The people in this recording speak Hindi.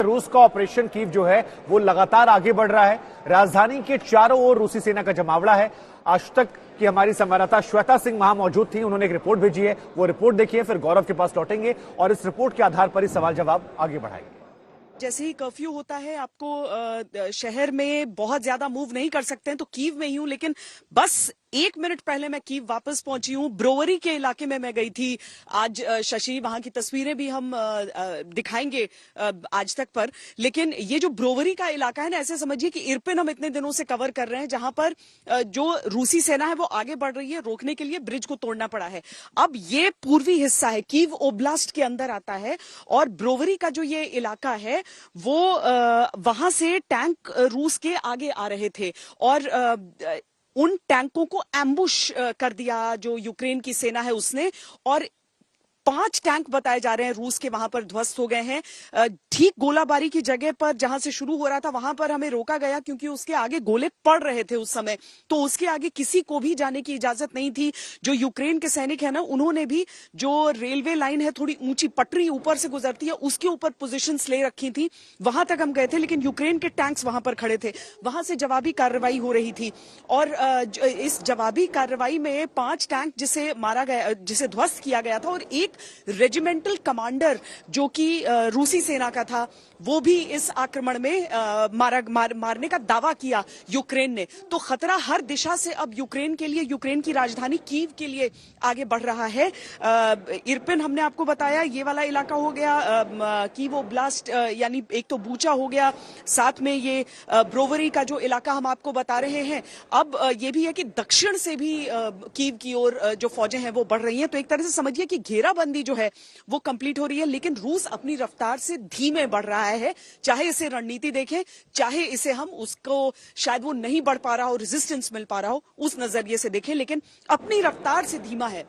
रूस का ऑपरेशन कीव जो है वो लगातार आगे बढ़ रहा है। राजधानी के चारों ओर रूसी सेना का जमावड़ा है। आज तक की हमारी संवाददाता श्वेता सिंह वहां मौजूद थी, उन्होंने एक रिपोर्ट भेजी है, वो रिपोर्ट देखिए, फिर गौरव के पास लौटेंगे और इस रिपोर्ट के आधार पर ही सवाल जवाब आगे बढ़ाएंगे। जैसे ही कर्फ्यू होता है आपको शहर में बहुत ज्यादा मूव नहीं कर सकते हैं, तो कीव में ही हूं, लेकिन बस 1 मिनट पहले मैं कीव वापस पहुंची हूं। ब्रोवरी के इलाके में मैं गई थी आज। शशि, वहां की तस्वीरें भी हम दिखाएंगे आज तक पर, लेकिन ये जो ब्रोवरी का इलाका है ना, ऐसे समझिए कि इरपिन हम इतने दिनों से कवर कर रहे हैं, जहां पर जो रूसी सेना है वो आगे बढ़ रही है। रोकने के लिए ब्रिज को तोड़ना पड़ा है। अब ये पूर्वी हिस्सा है, कीव ओब्लास्ट के अंदर आता है, और ब्रोवरी का जो ये इलाका है वो वहां से टैंक रूस के आगे आ रहे थे और उन टैंकों को एम्बुश कर दिया जो यूक्रेन की सेना है उसने, और 5 टैंक बताए जा रहे हैं रूस के वहां पर ध्वस्त हो गए हैं। ठीक गोलाबारी की जगह पर जहां से शुरू हो रहा था वहां पर हमें रोका गया, क्योंकि उसके आगे गोले पड़ रहे थे उस समय, तो उसके आगे किसी को भी जाने की इजाजत नहीं थी। जो यूक्रेन के सैनिक है ना, उन्होंने भी जो रेलवे लाइन है, थोड़ी ऊंची पटरी ऊपर से गुजरती है, उसके ऊपर पोजिशन ले रखी थी, वहां तक हम गए थे, लेकिन यूक्रेन के टैंक्स वहां पर खड़े थे। वहां से जवाबी कार्रवाई हो रही थी, और इस जवाबी कार्रवाई में 5 टैंक जिसे मारा गया, जिसे ध्वस्त किया गया था, और एक रेजिमेंटल कमांडर जो कि रूसी सेना का था, वो भी इस आक्रमण में मारने का दावा किया यूक्रेन ने। तो खतरा हर दिशा से अब यूक्रेन के लिए, यूक्रेन की राजधानी कीव के लिए आगे बढ़ रहा है। इरपिन हमने आपको बताया, ये वाला इलाका हो गया, कीव ओब्लास्ट यानी एक तो बूचा हो गया, साथ में ये ब्रोवरी का जो इलाका हम आपको बता रहे हैं। अब ये भी है कि दक्षिण से भी कीव की ओर जो फौजें हैं वो बढ़ रही हैं। तो एक तरह से समझिए कि घेराबंदी जो है वो कंप्लीट हो रही है, लेकिन रूस अपनी रफ्तार से धीमे बढ़ रहा है। चाहे इसे रणनीति देखें, चाहे इसे हम उसको शायद वो नहीं बढ़ पा रहा हो, रेजिस्टेंस मिल पा रहा हो, उस नजरिए से देखें, लेकिन अपनी रफ्तार से धीमा है।